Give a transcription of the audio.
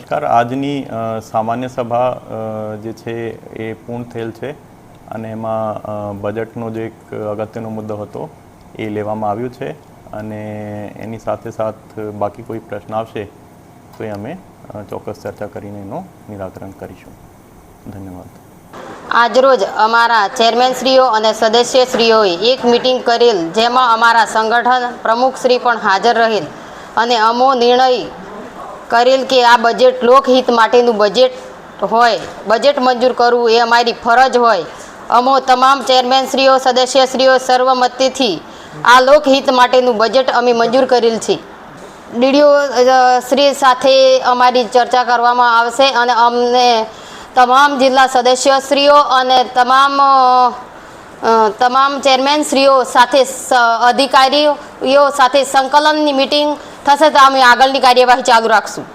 નમસ્કાર. આજની સામાન્ય સભા જે છે એ પૂર્ણ થયેલ છે અને એમાં બજેટનો જે એક અગત્યનો મુદ્દો હતો એ લેવામાં આવ્યું છે અને એની સાથે સાથ બાકી કોઈ પ્રશ્ન આવશે તો એ અમે ચોક્કસ ચર્ચા કરીને એનું નિરાકરણ કરીશું. ધન્યવાદ. આજરોજ અમારા ચેરમેનશ્રીઓ અને સદસ્યશ્રીઓએ એક મિટિંગ કરેલ, જેમાં અમારા સંગઠન પ્રમુખશ્રી પણ હાજર રહેલ અને અમો નિર્ણય કરેલ કે આ બજેટ લોકહિત માટેનું બજેટ હોય, બજેટ મંજૂર કરવું એ અમારી ફરજ હોય. અમો તમામ ચેરમેનશ્રીઓ સદસ્યશ્રીઓ સર્વમતિથી આ લોકહિત માટેનું બજેટ અમે મંજૂર કરેલ છે. ડીડીઓ શ્રી સાથે અમારી ચર્ચા કરવામાં આવશે અને અમને તમામ જિલ્લા સદસ્યશ્રીઓ અને તમામ ચેરમેનશ્રીઓ સાથે અધિકારીઓ સાથે સંકલનની મિટિંગ થશે તો અમે આગળની કાર્યવાહી ચાલુ રાખશું.